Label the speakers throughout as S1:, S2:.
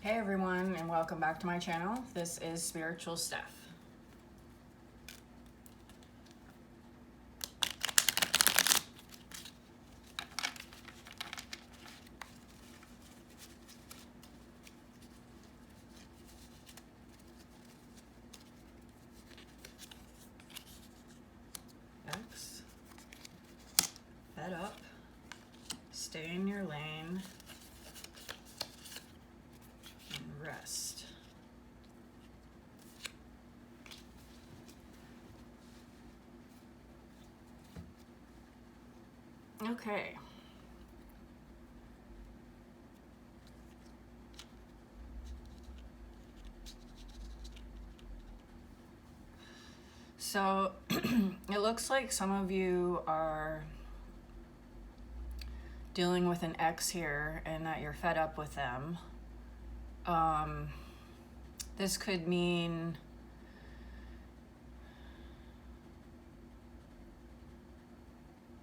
S1: Hey everyone, and welcome back to my channel. This is Spiritual Steph. X. Head up. Stay in your lane. And rest. Okay. So it looks like some of you are dealing with an ex here and that you're fed up with them. This could mean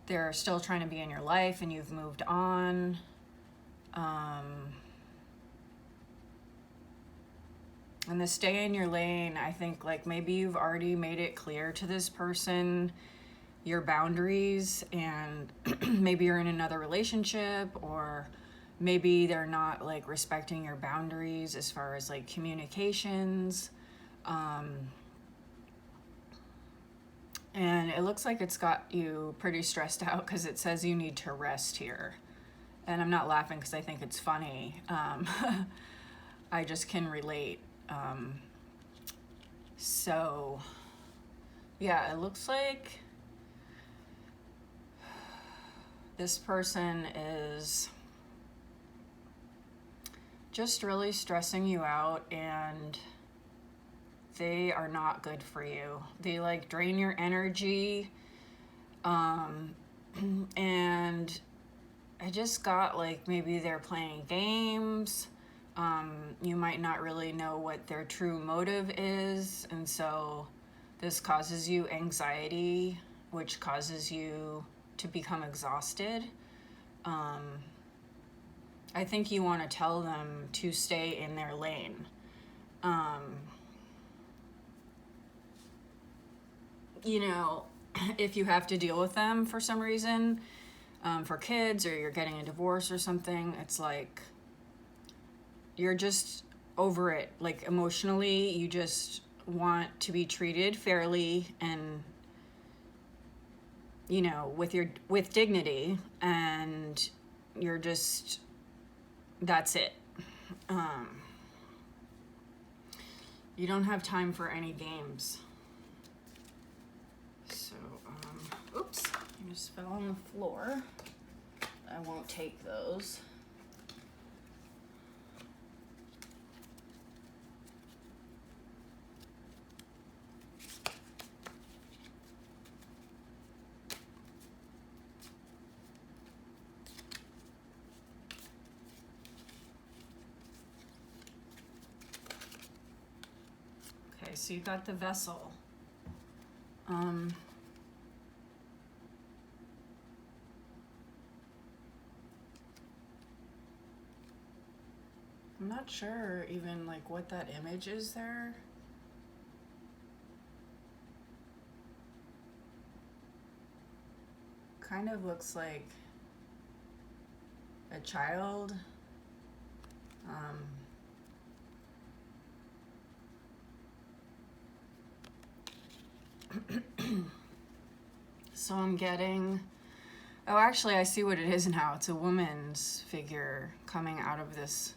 S1: they're still trying to be in your life and you've moved on. And the stay in your lane, I think like maybe you've already made it clear to this person your boundaries, and maybe you're in another relationship, or maybe they're not like respecting your boundaries as far as like communications. And it looks like it's got you pretty stressed out because it says you need to rest here. And I'm not laughing because I think it's funny. I just can relate. So yeah, it looks like this person is just really stressing you out, and they are not good for you. They like drain your energy. And I just got like maybe they're playing games. You might not really know what their true motive is, and so this causes you anxiety, which causes you to become exhausted. I think you want to tell them to stay in their lane. You know, if you have to deal with them for some reason, for kids, or you're getting a divorce or something, it's like you're just over it. Like emotionally, you just want to be treated fairly and, you know, with dignity, and you're just, that's it. You don't have time for any games. So, oops, I just fell on the floor. I won't take those. Okay, so you got the vessel. I'm not sure even like what that image is there. Kind of looks like a child. So I'm getting, oh, actually I see what it is now. It's a woman's figure coming out of this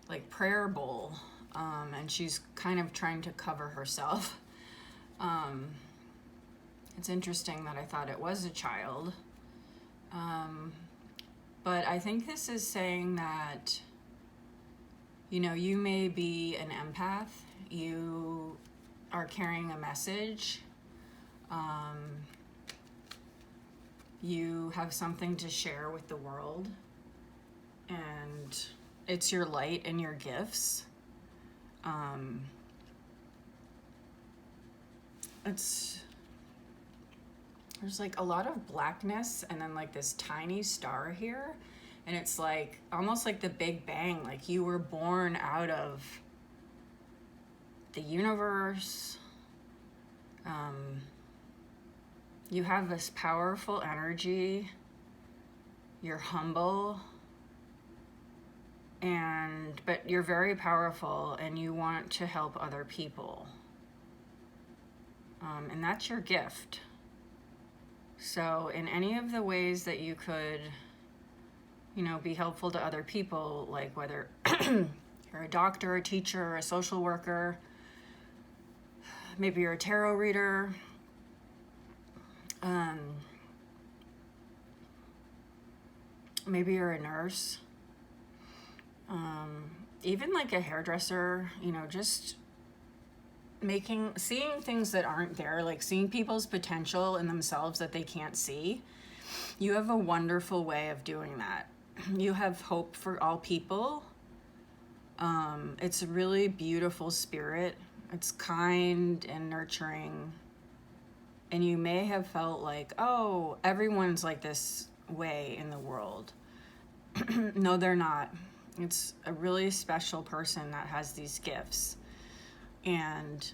S1: like prayer bowl, and she's kind of trying to cover herself. It's interesting that I thought it was a child. But I think this is saying that, you know, you may be an empath. You are carrying a message. You have something to share with the world, and it's your light and your gifts. There's like a lot of blackness and then like this tiny star here, And it's like almost like the Big Bang, like you were born out of the universe. You have this powerful energy. You're humble, but you're very powerful, and you want to help other people. And that's your gift. So in any of the ways that you could, be helpful to other people, like whether you're a doctor, a teacher, a social worker, maybe you're a tarot reader, maybe you're a nurse, even like a hairdresser, just seeing things that aren't there, like seeing people's potential in themselves that they can't see. You have a wonderful way of doing that. You have hope for all people. It's a really beautiful spirit. It's kind and nurturing. And you may have felt like, oh, everyone's like this way in the world. No, they're not. It's a really special person that has these gifts. And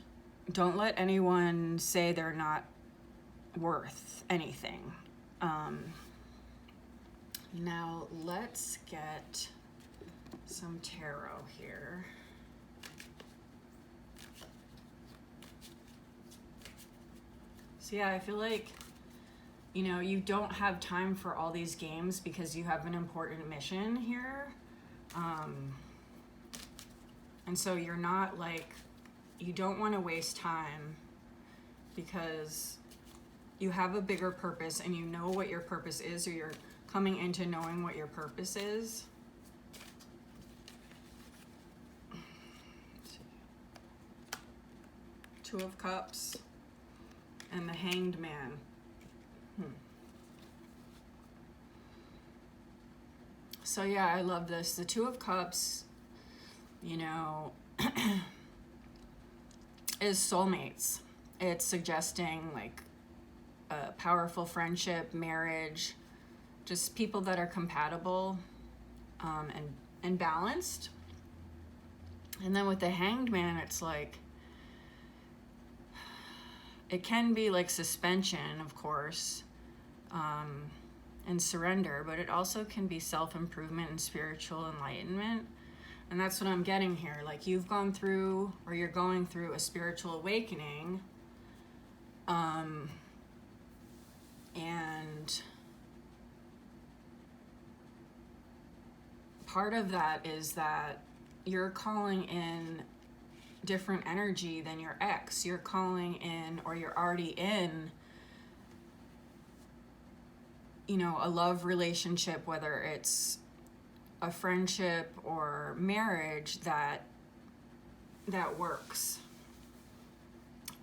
S1: don't let anyone say they're not worth anything. Now let's get some tarot here. So yeah, I feel like, you don't have time for all these games because you have an important mission here. And so you're not like, you don't want to waste time because you have a bigger purpose and you know what your purpose is, or you're coming into knowing what your purpose is. Two of Cups and the Hanged Man. So yeah, I love this. The Two of Cups, is soulmates. It's suggesting like a powerful friendship, marriage, just people that are compatible, and balanced. And then with the Hanged Man, it's like, it can be like suspension, of course, and surrender, but it also can be self-improvement and spiritual enlightenment. And that's what I'm getting here. Like you've gone through, or you're going through a spiritual awakening, and part of that is that you're calling in different energy than your ex. You're calling in, or you're already in, a love relationship, whether it's a friendship or marriage that works.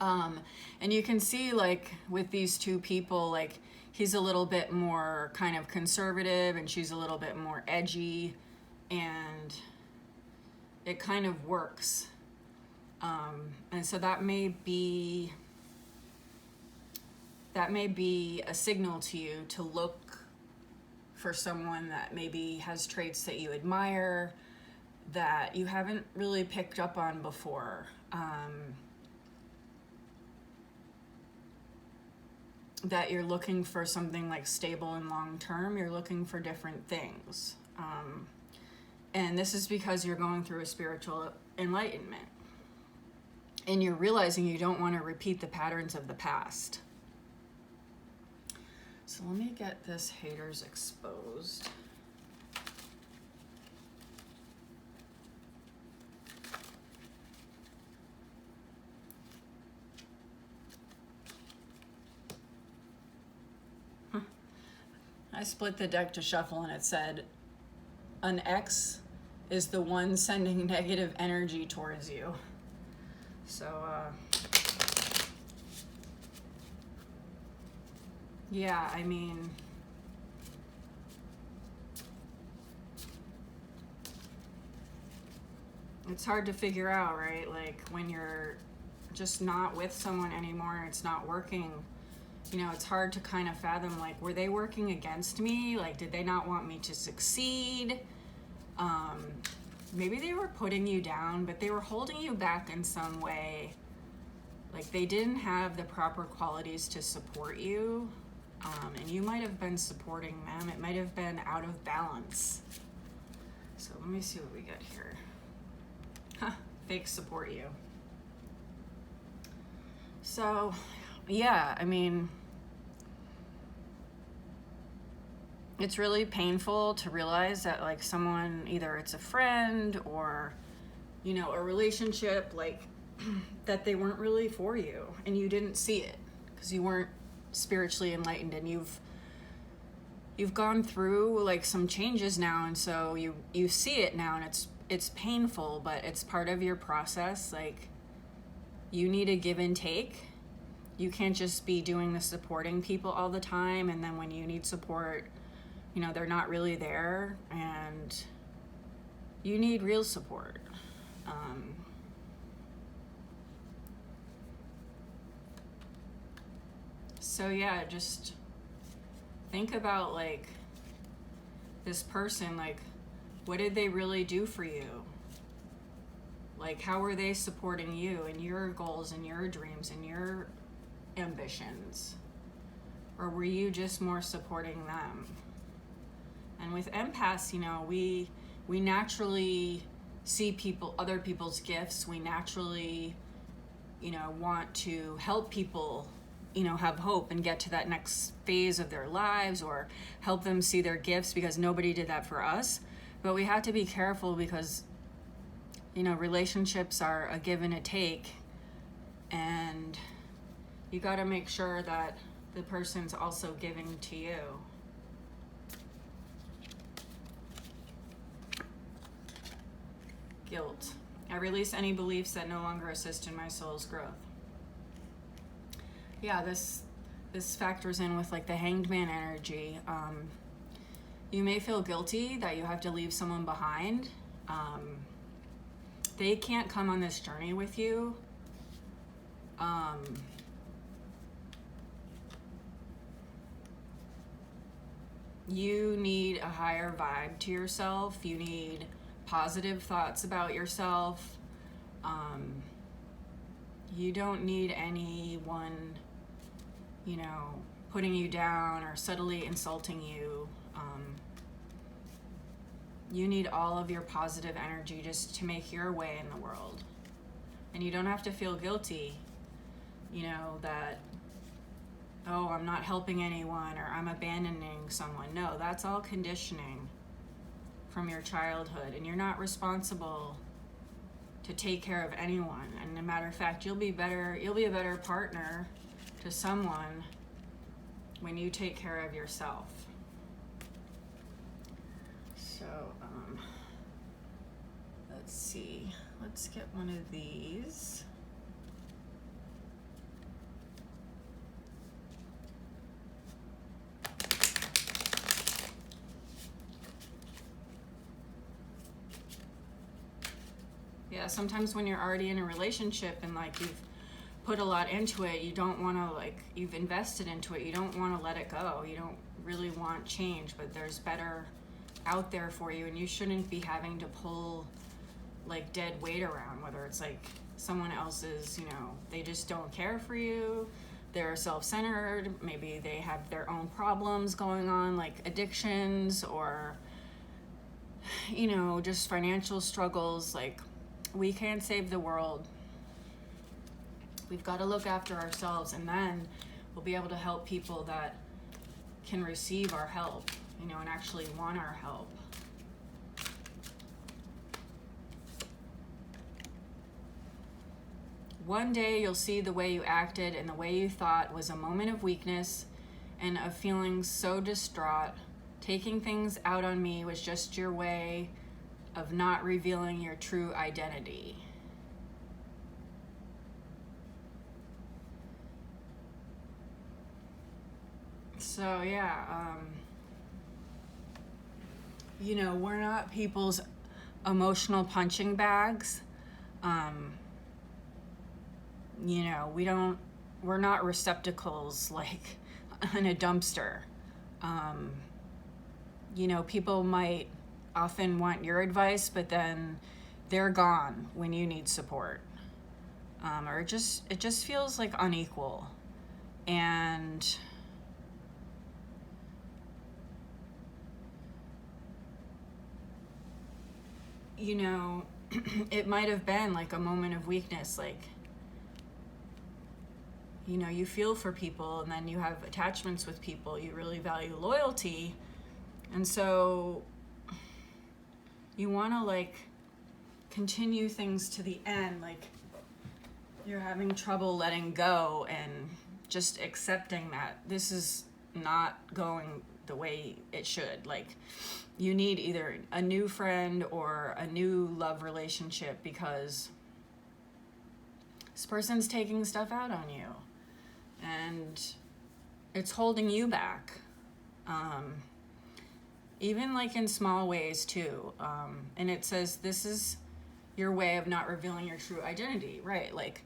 S1: And you can see like with these two people, like he's a little bit more kind of conservative and she's a little bit more edgy, and it kind of works. And so that may be a signal to you to look for someone that maybe has traits that you admire that you haven't really picked up on before. That you're looking for something like stable and long-term. You're looking for different things. And this is because you're going through a spiritual enlightenment. And you're realizing you don't want to repeat the patterns of the past. So let me get this Haters Exposed. I split the deck to shuffle and it said, an ex is the one sending negative energy towards you. So, yeah, I mean, it's hard to figure out, right? Like when you're just not with someone anymore, it's not working, it's hard to kind of fathom, like, were they working against me? Like, did they not want me to succeed? Maybe they were putting you down, but they were holding you back in some way. Like, they didn't have the proper qualities to support you, and you might have been supporting them. It might have been out of balance. So let me see what we get here. Fake support you. So, yeah, I mean, it's really painful to realize that, like, someone, either it's a friend or, a relationship, like, that they weren't really for you, and you didn't see it because you weren't spiritually enlightened, and you've gone through, like, some changes now, and so you see it now, and it's painful, but it's part of your process. Like, you need to give and take. You can't just be doing the supporting people all the time, and then when you need support, they're not really there, and you need real support. So yeah, just think about, like, this person, like, what did they really do for you? Like, how were they supporting you and your goals and your dreams and your ambitions? Or were you just more supporting them? And with empaths, we naturally see other people's gifts. We naturally, want to help people, have hope and get to that next phase of their lives, or help them see their gifts, because nobody did that for us. But we have to be careful because, relationships are a give and a take, and you got to make sure that the person's also giving to you. Guilt. I release any beliefs that no longer assist in my soul's growth. Yeah, this factors in with, like, the Hanged Man energy. You may feel guilty that you have to leave someone behind. They can't come on this journey with you. You need a higher vibe to yourself. You need positive thoughts about yourself. You don't need anyone, putting you down or subtly insulting you. You need all of your positive energy just to make your way in the world. And you don't have to feel guilty, that, oh, I'm not helping anyone or I'm abandoning someone. No, that's all conditioning from your childhood, and you're not responsible to take care of anyone. And a matter of fact, you'll be a better partner to someone when you take care of yourself. So, let's see. Let's get one of these. Yeah, sometimes when you're already in a relationship and, like, you've put a lot into it, you don't want to, like, you've invested into it, you don't want to let it go. You don't really want change, but there's better out there for you, and you shouldn't be having to pull, like, dead weight around, whether it's, like, someone else's, they just don't care for you, they're self-centered, maybe they have their own problems going on, like addictions, or, just financial struggles. Like, we can't save the world. We've got to look after ourselves, and then we'll be able to help people that can receive our help, and actually want our help. One day you'll see the way you acted and the way you thought was a moment of weakness and of feeling so distraught. Taking things out on me was just your way of not revealing your true identity. So yeah, we're not people's emotional punching bags. We're not receptacles, like, in a dumpster. You know, people might often want your advice, but then they're gone when you need support. Or it just feels like unequal. And you know, it might have been like a moment of weakness, like, you know, you feel for people and then you have attachments with people, you really value loyalty, and so you want to like continue things to the end, like you're having trouble letting go and just accepting that this is not going the way it should. Like, you need either a new friend or a new love relationship because this person's taking stuff out on you and it's holding you back. Even like in small ways too. And it says this is your way of not revealing your true identity, right? Like,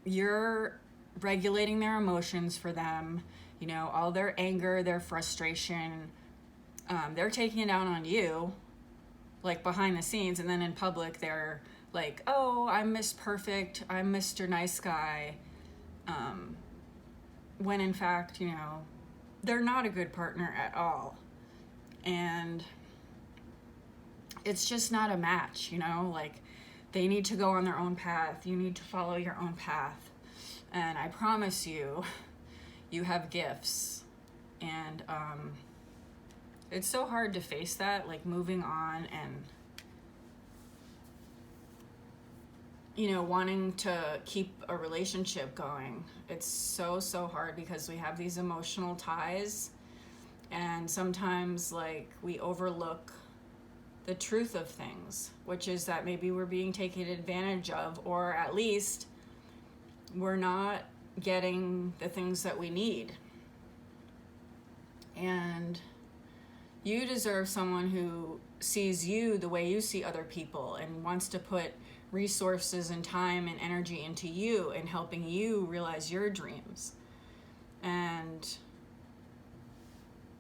S1: you're regulating their emotions for them, you know, all their anger, their frustration. They're taking it out on you, like behind the scenes, and then in public they're like, oh, I'm Miss Perfect, I'm Mr. Nice Guy, when in fact, you know, they're not a good partner at all. And it's just not a match, you know, like they need to go on their own path, you need to follow your own path. And I promise you, you have gifts. And it's so hard to face that, like moving on and, you know, wanting to keep a relationship going. It's so hard because we have these emotional ties, and sometimes like we overlook the truth of things, which is that maybe we're being taken advantage of, or at least we're not getting the things that we need. And you deserve someone who sees you the way you see other people and wants to put resources and time and energy into you and helping you realize your dreams. And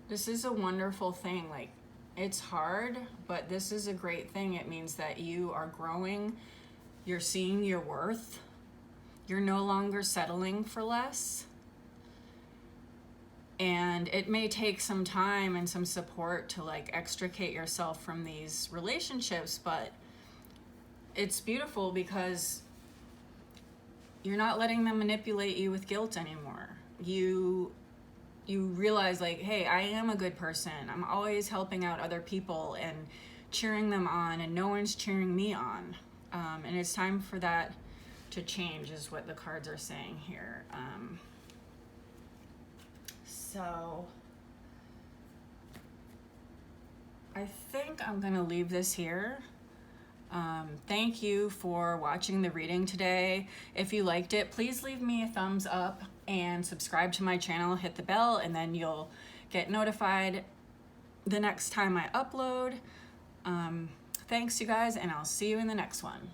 S1: this is a wonderful thing. Like, it's hard, but this is a great thing. It means that you are growing, you're seeing your worth, you're no longer settling for less. And it may take some time and some support to like extricate yourself from these relationships, but it's beautiful because you're not letting them manipulate you with guilt anymore. You realize like, hey, I am a good person. I'm always helping out other people and cheering them on, and no one's cheering me on. And it's time for that to change, is what the cards are saying here. So I think I'm gonna leave this here. Thank you for watching the reading today. If you liked it, please leave me a thumbs up and subscribe to my channel, hit the bell, and then you'll get notified the next time I upload. Thanks, you guys, and I'll see you in the next one.